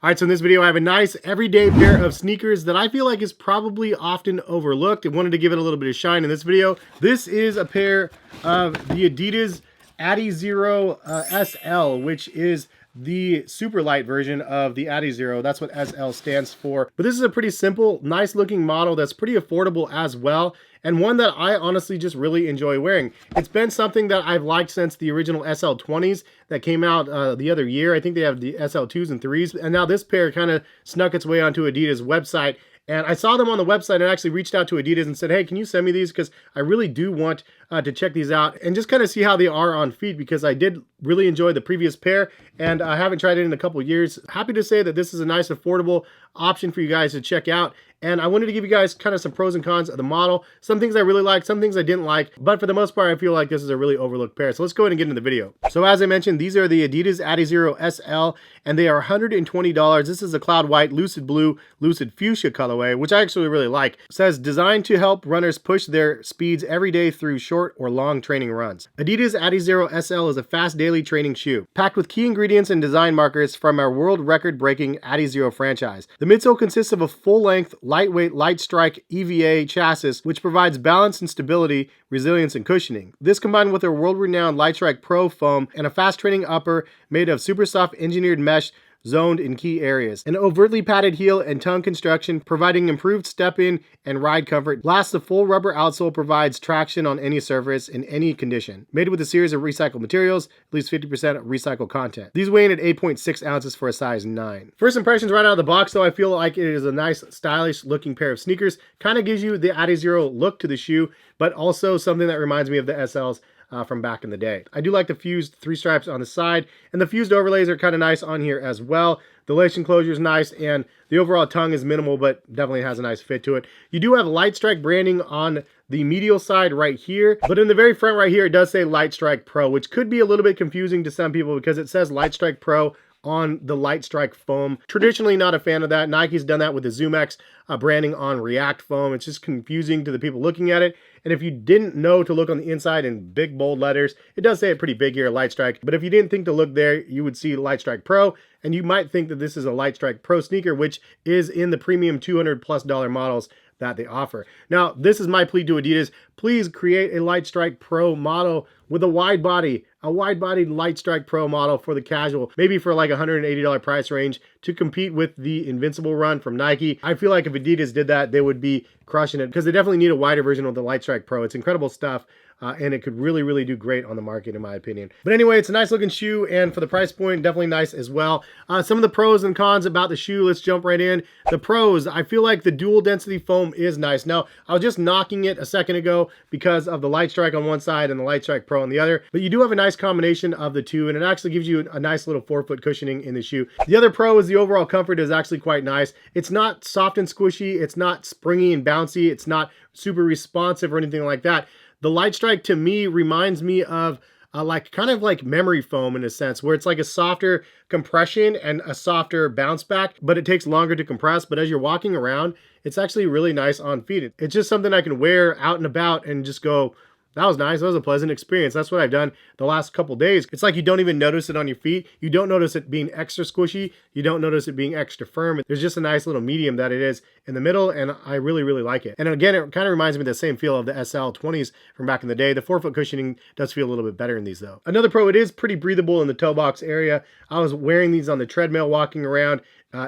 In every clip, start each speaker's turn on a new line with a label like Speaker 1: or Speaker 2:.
Speaker 1: All right, so in this video, I have a nice everyday pair of sneakers that I feel like is probably often overlooked. I wanted to give it a little bit of shine in this video. This is a pair of the Adidas ADIZERO SL, which is the super light version of the ADIZERO. That's what SL stands for. But this is a pretty simple, nice looking model that's pretty affordable as well, and one that I honestly just really enjoy wearing. It's been something that I've liked since the original SL20s that came out the other year. I think they have the SL2s and 3s, and now this pair kind of snuck its way onto Adidas' website. And I saw them on the website and actually reached out to Adidas and said, hey, can you send me these? Because I really do want to check these out and just kind of see how they are on feet, because I did really enjoy the previous pair and I haven't tried it in a couple of years. Happy to say that this is a nice affordable option for you guys to check out. And I wanted to give you guys kind of some pros and cons of the model. Some things I really like, some things I didn't like, but for the most part, I feel like this is a really overlooked pair. So let's go ahead and get into the video. So as I mentioned, these are the Adidas ADIZERO SL, and they are $120. This is a cloud white, lucid blue, lucid fuchsia colorway, which I actually really like. It says designed to help runners push their speeds every day through short or long training runs. Adidas ADIZERO SL is a fast daily training shoe, packed with key ingredients and design markers from our world record-breaking ADIZERO franchise. The midsole consists of a full-length, lightweight Lightstrike EVA chassis, which provides balance and stability, resilience, and cushioning. This combined with our world-renowned Lightstrike Pro foam and a fast-training upper made of super soft engineered mesh zoned in key areas. An overtly padded heel and tongue construction providing improved step-in and ride comfort. Last, the full rubber outsole provides traction on any surface in any condition. Made with a series of recycled materials, at least 50% recycled content. These weigh in at 8.6 ounces for a size 9. First impressions right out of the box, though, I feel like it is a nice, stylish looking pair of sneakers. Kind of gives you the ADIZERO look to the shoe, but also something that reminds me of the SLs from back in the day. I do like the fused 3 stripes on the side, and the fused overlays are kind of nice on here as well. The lace enclosure is nice, and the overall tongue is minimal, but definitely has a nice fit to it. You do have Lightstrike branding on the medial side right here, but in the very front right here, it does say Lightstrike Pro, which could be a little bit confusing to some people because it says Lightstrike Pro on the Lightstrike foam. Traditionally not a fan of that. Nike's done that with the ZoomX branding on React foam. It's just confusing to the people looking at it. And if you didn't know to look on the inside in big bold letters, it does say it pretty big here, Lightstrike. But if you didn't think to look there, you would see Lightstrike Pro, and you might think that this is a Lightstrike Pro sneaker, which is in the premium $200+ models that they offer. Now, this is my plea to Adidas. Please create a Lightstrike Pro model with a wide-bodied Lightstrike Pro model for the casual, maybe for like $180 price range to compete with the Invincible run from Nike. I feel like if Adidas did that, they would be crushing it because they definitely need a wider version of the Lightstrike Pro. It's incredible stuff. And it could really, really do great on the market, in my opinion. But anyway, it's a nice looking shoe, and for the price point, definitely nice as well. Some of the pros and cons about the shoe, let's jump right in. The pros, I feel like the dual density foam is nice. Now, I was just knocking it a second ago because of the Lightstrike on one side and the Lightstrike Pro on the other, but you do have a nice combination of the two, and it actually gives you a nice little forefoot cushioning in the shoe. The other pro is the overall comfort is actually quite nice. It's not soft and squishy, it's not springy and bouncy, it's not super responsive or anything like that. The Lightstrike to me reminds me of kind of like memory foam in a sense, where it's like a softer compression and a softer bounce back, but it takes longer to compress. But as you're walking around, it's actually really nice on feet. It's just something I can wear out and about and just go, that was nice. That was a pleasant experience. That's what I've done the last couple days. It's like you don't even notice it on your feet. You don't notice it being extra squishy. You don't notice it being extra firm. There's just a nice little medium that it is in the middle, and I really, really like it. And again, it kind of reminds me of the same feel of the SL20s from back in the day. The forefoot cushioning does feel a little bit better in these though. Another pro, it is pretty breathable in the toe box area. I was wearing these on the treadmill walking around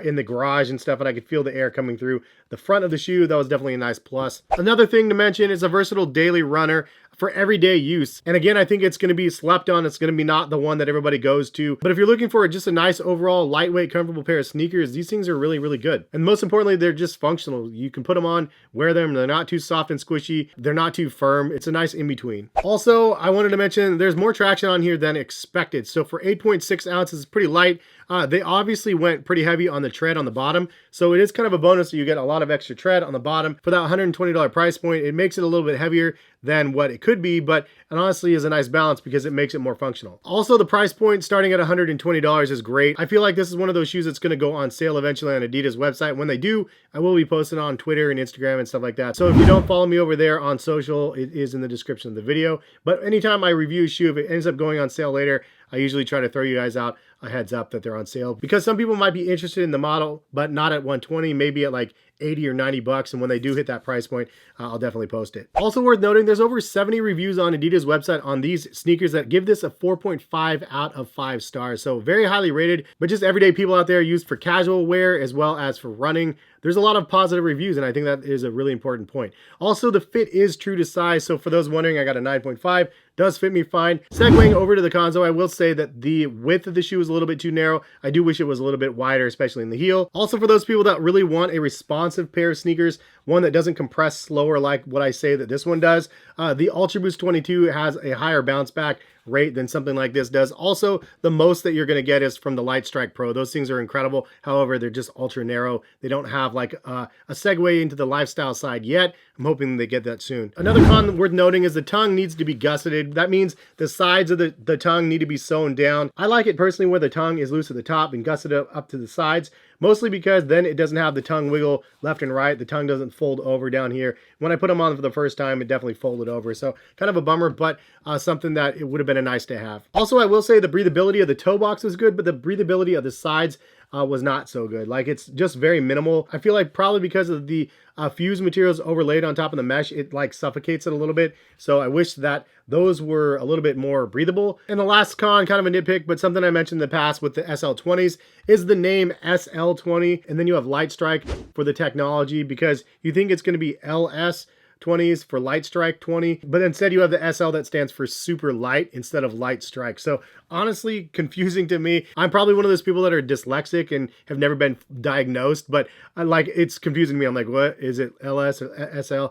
Speaker 1: in the garage and stuff, and I could feel the air coming through the front of the shoe. That was definitely a nice plus. Another thing to mention is a versatile daily runner for everyday use. And again, I think it's going to be slept on. It's going to be not the one that everybody goes to. But if you're looking for just a nice overall lightweight, comfortable pair of sneakers, these things are really, really good. And most importantly, they're just functional. You can put them on, wear them. They're not too soft and squishy. They're not too firm. It's a nice in-between. Also, I wanted to mention there's more traction on here than expected. So for 8.6 ounces, it's pretty light. They obviously went pretty heavy on the tread on the bottom. So it is kind of a bonus that you get a lot of extra tread on the bottom. For that $120 price point, it makes it a little bit heavier than what it could be, but it honestly is a nice balance because it makes it more functional. Also, the price point starting at $120 is great. I feel like this is one of those shoes that's going to go on sale eventually on Adidas website. When they do, I will be posting on Twitter and Instagram and stuff like that. So if you don't follow me over there on social, it is in the description of the video. But anytime I review a shoe, if it ends up going on sale later, I usually try to throw you guys out a heads up that they're on sale, because some people might be interested in the model, but not at 120, maybe at like 80 or 90 bucks. And when they do hit that price point, I'll definitely post it. Also worth noting, there's over 70 reviews on Adidas website on these sneakers that give this a 4.5 out of 5 stars. So very highly rated, but just everyday people out there, used for casual wear as well as for running. There's a lot of positive reviews, and I think that is a really important point. Also, the fit is true to size. So for those wondering, I got a 9.5. Does fit me fine. Segueing over to the console, I will say that the width of the shoe is a little bit too narrow. I do wish it was a little bit wider, especially in the heel. Also, for those people that really want a responsive pair of sneakers, one that doesn't compress slower like what I say that this one does, the ultraboost 22 has a higher bounce back rate than something like this does. Also, the most that you're going to get is from the Lightstrike Pro. Those things are incredible. However, they're just ultra narrow. They don't have like a segue into the lifestyle side yet. I'm hoping they get that soon. Another con worth noting is the tongue needs to be gusseted. That means the sides of the tongue need to be sewn down. I like it personally where the tongue is loose at the top and gusseted up to the sides, mostly because then it doesn't have the tongue wiggle left and right. The tongue doesn't fold over down here. When I put them on for the first time, it definitely folded over. So kind of a bummer, but something that it would have been a nice to have. Also, I will say the breathability of the toe box was good, but the breathability of the sides was not so good. Like, it's just very minimal. I feel like probably because of the fused materials overlaid on top of the mesh, it like suffocates it a little bit. So I wish that those were a little bit more breathable. And the last con, kind of a nitpick, but something I mentioned in the past with the SL20s is the name SL20, and then you have Lightstrike for the technology, because you think it's going to be LS 20s for Lightstrike 20, but instead you have the SL that stands for super light instead of Lightstrike. So honestly, confusing to me. I'm probably one of those people that are dyslexic and have never been diagnosed, but it's confusing to me. I'm like, what is it, LS or SL?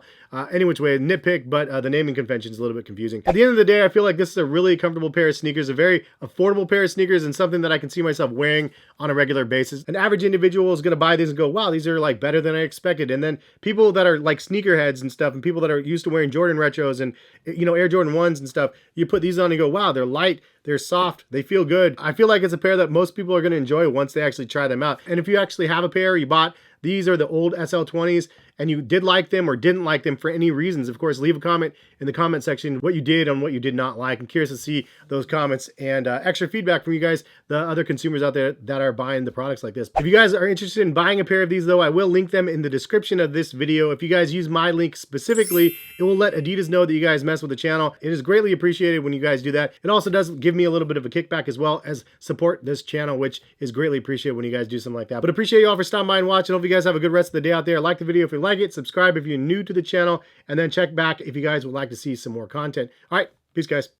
Speaker 1: Any which way, nitpick, but the naming convention is a little bit confusing. At the end of the day, I feel like this is a really comfortable pair of sneakers, a very affordable pair of sneakers, and something that I can see myself wearing on a regular basis. An average individual is going to buy these and go, wow, these are like better than I expected. And then people that are like sneakerheads and stuff, and people that are used to wearing Jordan retros and, you know, Air Jordan 1s and stuff, you put these on and go, wow, they're light, they're soft, they feel good. I feel like it's a pair that most people are going to enjoy once they actually try them out. And if you actually have a pair, you bought these are the old SL20s, and you did like them or didn't like them for any reasons, of course, leave a comment in the comment section what you did and what you did not like. I'm curious to see those comments and extra feedback from you guys, the other consumers out there that are buying the products like this. If you guys are interested in buying a pair of these, though, I will link them in the description of this video. If you guys use my link specifically, it will let Adidas know that you guys mess with the channel. It is greatly appreciated when you guys do that. It also does give me a little bit of a kickback as well as support this channel, which is greatly appreciated when you guys do something like that. But appreciate you all for stopping by and watching. Hope you guys have a good rest of the day out there. Like the video if you like it, subscribe if you're new to the channel, and then check back if you guys would like to see some more content. All right, peace, guys.